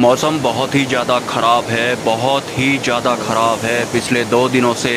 मौसम बहुत ही ज़्यादा ख़राब है, बहुत ही ज़्यादा ख़राब है। पिछले 2 दिनों से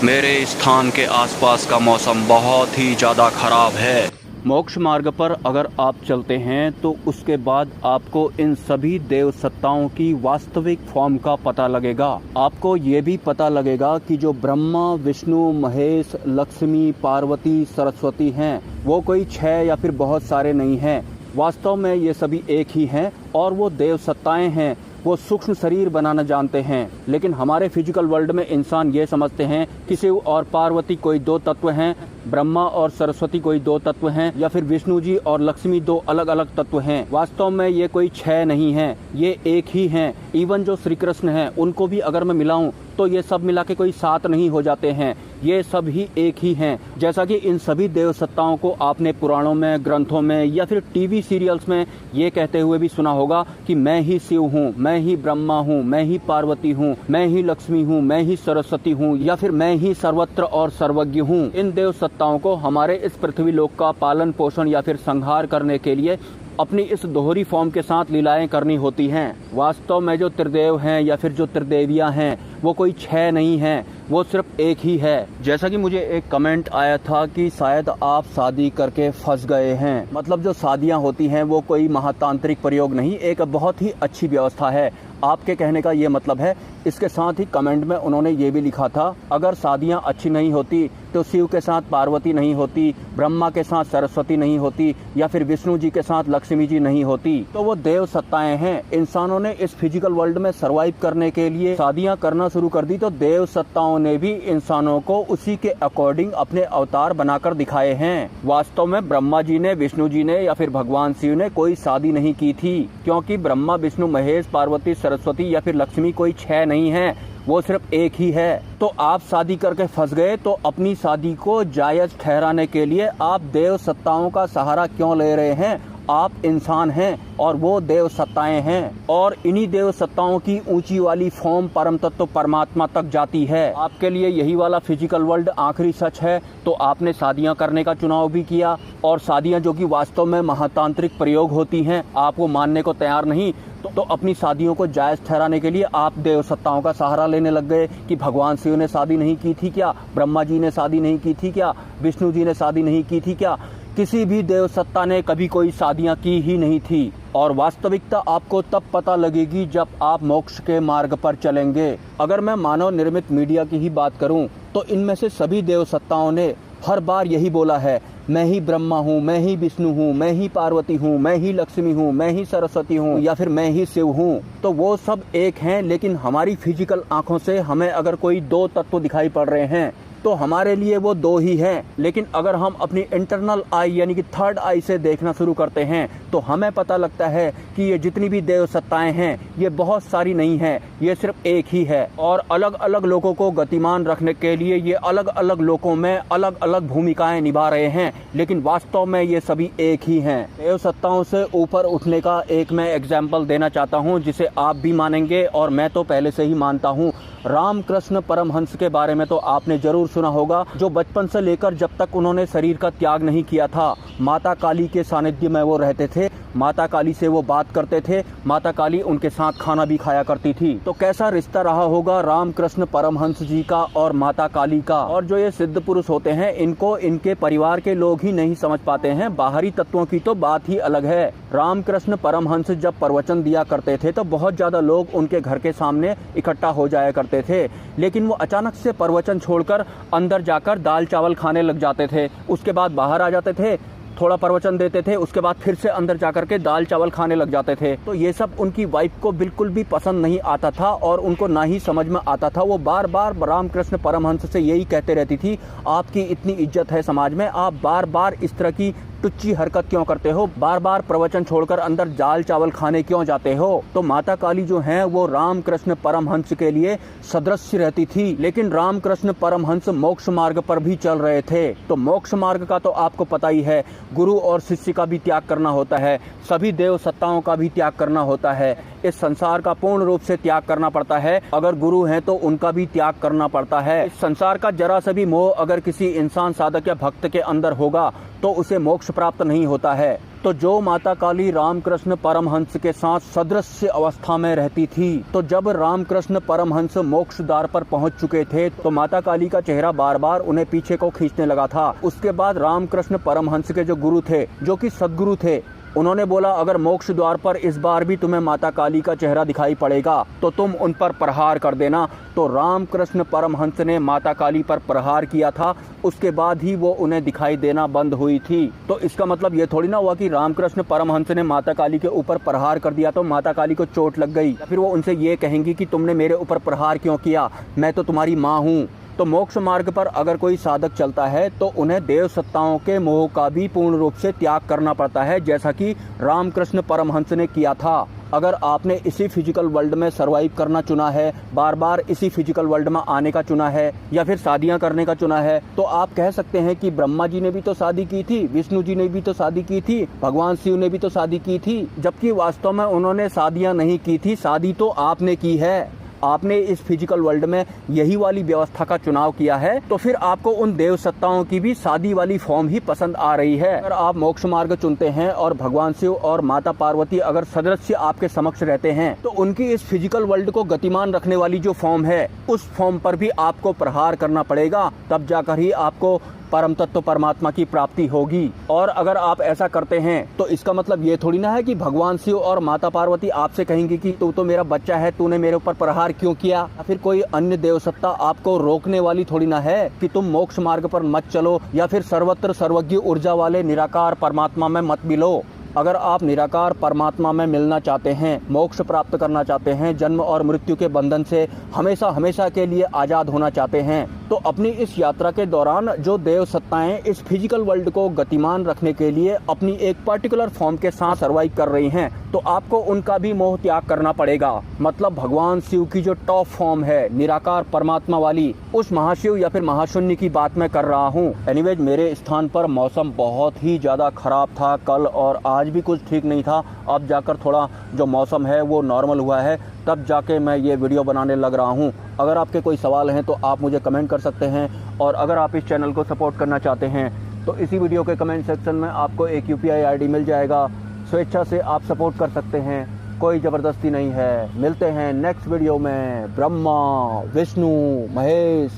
मेरे स्थान के आसपास का मौसम बहुत ही ज़्यादा ख़राब है। मोक्ष मार्ग पर अगर आप चलते हैं तो उसके बाद आपको इन सभी देव सत्ताओं की वास्तविक फॉर्म का पता लगेगा। आपको ये भी पता लगेगा कि जो ब्रह्मा, विष्णु, महेश, लक्ष्मी, पार्वती, सरस्वती हैं, वो कोई 6 या फिर बहुत सारे नहीं हैं। वास्तव में ये सभी एक ही हैं और वो देव सत्ताएं हैं। वो सूक्ष्म शरीर बनाना जानते हैं, लेकिन हमारे फिजिकल वर्ल्ड में इंसान ये समझते हैं कि शिव और पार्वती कोई 2 तत्व हैं, ब्रह्मा और सरस्वती कोई 2 तत्व हैं, या फिर विष्णु जी और लक्ष्मी 2 अलग अलग तत्व हैं। वास्तव में ये कोई 6 नहीं हैं, ये एक ही हैं। इवन जो श्री कृष्ण हैं, उनको भी अगर मैं मिलाऊं तो ये सब मिला के कोई 7 नहीं हो जाते हैं। ये सब ही एक ही हैं। जैसा कि इन सभी देव सत्ताओं को आपने पुराणों में, ग्रंथों में या फिर टीवी सीरियल्स में ये कहते हुए भी सुना होगा कि मैं ही शिव हूँ, मैं ही ब्रह्मा हूँ, मैं ही पार्वती हूँ, मैं ही लक्ष्मी हूँ, मैं ही सरस्वती हूँ, या फिर मैं ही सर्वत्र और सर्वज्ञ हूँ। इन देव सत्ताओं को हमारे इस पृथ्वी लोक का पालन पोषण या फिर संहार करने के लिए अपनी इस दोहरी फॉर्म के साथ लीलाएं करनी होती हैं। वास्तव में जो त्रिदेव हैं या फिर जो त्रिदेवियां हैं, वो कोई 6 नहीं हैं, वो सिर्फ एक ही है। जैसा कि मुझे एक कमेंट आया था कि शायद आप शादी करके फंस गए हैं। मतलब जो शादियां होती हैं वो कोई महातांत्रिक प्रयोग नहीं, एक बहुत ही अच्छी व्यवस्था है। आपके कहने का ये मतलब है। इसके साथ ही कमेंट में उन्होंने ये भी लिखा था, अगर शादियां अच्छी नहीं होती तो शिव के साथ पार्वती नहीं होती, ब्रह्मा के साथ सरस्वती नहीं होती, या फिर विष्णु जी के साथ लक्ष्मी जी नहीं होती। तो वो देव सत्ताएं हैं। इंसानों ने इस फिजिकल वर्ल्ड में सरवाइव करने के लिए शादियां करना शुरू कर दी, तो देव सत्ताओं ने भी इंसानों को उसी के अकॉर्डिंग अपने अवतार बनाकर दिखाए हैं। वास्तव में ब्रह्मा जी ने, विष्णु जी ने या फिर भगवान शिव ने कोई शादी नहीं की थी, क्योंकि ब्रह्मा, विष्णु, महेश, पार्वती, सरस्वती या फिर लक्ष्मी कोई 6 नहीं है, वो सिर्फ एक ही है। तो आप शादी करके फंस गए, तो अपनी शादी को जायज ठहराने के लिए आप देव सत्ताओं का सहारा क्यों ले रहे हैं? आप इंसान हैं और वो देव सत्ताएं हैं, और इन्हीं देव सत्ताओं की ऊंची वाली फॉर्म परम तत्व परमात्मा तक जाती है। आपके लिए यही वाला फिजिकल वर्ल्ड आखिरी सच है, तो आपने शादियां करने का चुनाव भी किया, और शादियां जो कि वास्तव में महातांत्रिक प्रयोग होती हैं, आप वो मानने को तैयार नहीं। तो अपनी शादियों को जायज ठहराने के लिए आप देव सत्ताओं का सहारा लेने लग गए कि भगवान शिव ने शादी नहीं की थी क्या, ब्रह्मा जी ने शादी नहीं की थी क्या, विष्णु जी ने शादी नहीं की थी क्या? किसी भी देव सत्ता ने कभी कोई शादियां की ही नहीं थी। और वास्तविकता आपको तब पता लगेगी जब आप मोक्ष के मार्ग पर चलेंगे। अगर मैं मानव निर्मित मीडिया की ही बात करूं तो इनमें से सभी देव सत्ताओं ने हर बार यही बोला है, मैं ही ब्रह्मा हूँ, मैं ही विष्णु हूँ, मैं ही पार्वती हूँ, मैं ही लक्ष्मी हूँ, मैं ही सरस्वती हूँ, या फिर मैं ही शिव हूँ। तो वो सब एक हैं, लेकिन हमारी फिजिकल आंखों से हमें अगर कोई 2 तत्व दिखाई पड़ रहे हैं तो हमारे लिए वो 2 ही हैं। लेकिन अगर हम अपनी इंटरनल आई यानी कि थर्ड आई से देखना शुरू करते हैं तो हमें पता लगता है कि ये जितनी भी देव सत्ताएं हैं, ये बहुत सारी नहीं हैं, ये सिर्फ एक ही है। और अलग अलग लोगों को गतिमान रखने के लिए ये अलग अलग लोकों में अलग अलग भूमिकाएं निभा रहे हैं, लेकिन वास्तव में ये सभी एक ही हैं। देव सत्ताओं से ऊपर उठने का एक मैं एग्जाम्पल देना चाहता हूँ, जिसे आप भी मानेंगे और मैं तो पहले से ही मानता हूँ। रामकृष्ण परमहंस के बारे में तो आपने जरूर सुना होगा, जो बचपन से लेकर जब तक उन्होंने शरीर का त्याग नहीं किया था, माता काली के सानिध्य में वो रहते थे, माता काली से वो बात करते थे, माता काली उनके साथ खाना भी खाया करती थी। तो कैसा रिश्ता रहा होगा रामकृष्ण परमहंस जी का और माता काली का। और जो ये सिद्ध पुरुष होते हैं, इनको इनके परिवार के लोग ही नहीं समझ पाते हैं, बाहरी तत्वों की तो बात ही अलग है। रामकृष्ण परमहंस जब प्रवचन दिया करते थे तो बहुत ज्यादा लोग उनके घर के सामने इकट्ठा हो जाया करते थे, लेकिन वो अचानक से प्रवचन छोड़कर अंदर जाकर दाल चावल खाने लग जाते थे। उसके बाद बाहर आ जाते थे, थोड़ा प्रवचन देते थे, उसके बाद फिर से अंदर जाकर के दाल चावल खाने लग जाते थे। तो ये सब उनकी वाइफ को बिल्कुल भी पसंद नहीं आता था और उनको ना ही समझ में आता था। वो बार बार रामकृष्ण परमहंस से यही कहते रहती थी, आपकी इतनी इज्जत है समाज में, आप बार बार इस तरह की टुच्ची हरकत क्यों करते हो, बार बार प्रवचन छोड़कर अंदर दाल चावल खाने क्यों जाते हो। तो माता काली जो है वो रामकृष्ण परमहंस के लिए सदृश्य रहती थी। लेकिन रामकृष्ण परमहंस मोक्ष मार्ग पर भी चल रहे थे। तो मोक्ष मार्ग का तो आपको पता ही है, गुरु और शिष्य का भी त्याग करना होता है, सभी देव सत्ताओं का भी त्याग करना होता है, इस संसार का पूर्ण रूप से त्याग करना पड़ता है। अगर गुरु हैं तो उनका भी त्याग करना पड़ता है। इस संसार का जरा सा भी मोह अगर किसी इंसान, साधक या भक्त के अंदर होगा तो उसे मोक्ष मोक्ष प्राप्त नहीं होता है। तो जो माता काली रामकृष्ण परमहंस के साथ सदृश्य अवस्था में रहती थी, तो जब रामकृष्ण परमहंस मोक्ष द्वार पर पहुंच चुके थे तो माता काली का चेहरा बार बार उन्हें पीछे को खींचने लगा था। उसके बाद रामकृष्ण परमहंस के जो गुरु थे, जो कि सदगुरु थे, उन्होंने बोला अगर मोक्ष द्वार पर इस बार भी तुम्हें माता काली का चेहरा दिखाई पड़ेगा तो तुम उन पर प्रहार कर देना। तो रामकृष्ण परमहंस ने माता काली पर प्रहार किया था, उसके बाद ही वो उन्हें दिखाई देना बंद हुई थी। तो इसका मतलब ये थोड़ी ना हुआ कि रामकृष्ण परमहंस ने माता काली के ऊपर प्रहार कर दिया तो माता काली को चोट लग गई, फिर वो उनसे ये कहेंगी कि तुमने मेरे ऊपर प्रहार क्यों किया, मैं तो तुम्हारी माँ हूँ। तो मोक्ष मार्ग पर अगर कोई साधक चलता है तो उन्हें देव सत्ताओं के मोह का भी पूर्ण रूप से त्याग करना पड़ता है, जैसा कि रामकृष्ण परमहंस ने किया था। अगर आपने इसी फिजिकल वर्ल्ड में सरवाइव करना चुना है, बार बार इसी फिजिकल वर्ल्ड में आने का चुना है, या फिर शादियां करने का चुना है, तो आप कह सकते हैं कि ब्रह्मा जी ने भी तो शादी की थी, विष्णु जी ने भी तो शादी की थी, भगवान शिव ने भी तो शादी की थी, जबकि वास्तव में उन्होंने शादियां नहीं की थी। शादी तो आपने की है। आपने इस फिजिकल वर्ल्ड में यही वाली व्यवस्था का चुनाव किया है, तो फिर आपको उन देव सत्ताओं की भी शादी वाली फॉर्म ही पसंद आ रही है। अगर आप मोक्ष मार्ग चुनते हैं और भगवान शिव और माता पार्वती अगर सदृश्य आपके समक्ष रहते हैं, तो उनकी इस फिजिकल वर्ल्ड को गतिमान रखने वाली जो फॉर्म है, उस फॉर्म पर भी आपको प्रहार करना पड़ेगा, तब जाकर ही आपको परम तत्व परमात्मा की प्राप्ति होगी। और अगर आप ऐसा करते हैं तो इसका मतलब ये थोड़ी ना है कि भगवान शिव और माता पार्वती आपसे कहेंगे कि तू तो मेरा बच्चा है, तूने मेरे ऊपर प्रहार क्यों किया, या फिर कोई अन्य देव सत्ता आपको रोकने वाली थोड़ी ना है कि तुम मोक्ष मार्ग पर मत चलो, या फिर सर्वत्र सर्वज्ञ ऊर्जा वाले निराकार परमात्मा में मत मिलो। अगर आप निराकार परमात्मा में मिलना चाहते हैं, मोक्ष प्राप्त करना चाहते हैं, जन्म और मृत्यु के बंधन से हमेशा हमेशा के लिए आजाद होना चाहते हैं, तो अपनी इस यात्रा के दौरान जो देव सत्ताएं इस फिजिकल वर्ल्ड को गतिमान रखने के लिए अपनी एक पर्टिकुलर फॉर्म के साथ सर्वाइव कर रही हैं, तो आपको उनका भी मोह त्याग करना पड़ेगा। मतलब भगवान शिव की जो टॉप फॉर्म है निराकार परमात्मा वाली, उस महाशिव या फिर महाशून्य की बात मैं कर रहा हूँ। एनीवेज, मेरे स्थान पर मौसम बहुत ही ज़्यादा खराब था कल, और आज भी कुछ ठीक नहीं था। अब जाकर थोड़ा जो मौसम है वो नॉर्मल हुआ है, तब जाके मैं ये वीडियो बनाने लग रहा हूँ। अगर आपके कोई सवाल हैं तो आप मुझे कमेंट कर सकते हैं, और अगर आप इस चैनल को सपोर्ट करना चाहते हैं तो इसी वीडियो के कमेंट सेक्शन में आपको एक UPI ID मिल जाएगा। स्वेच्छा से आप सपोर्ट कर सकते हैं, कोई ज़बरदस्ती नहीं है। मिलते हैं नेक्स्ट वीडियो में। ब्रह्मा, विष्णु, महेश,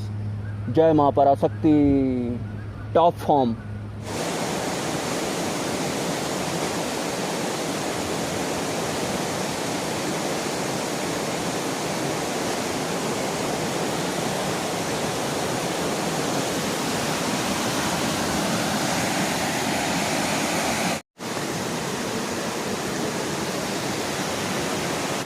जय मां पराशक्ति, टॉप फॉर्म।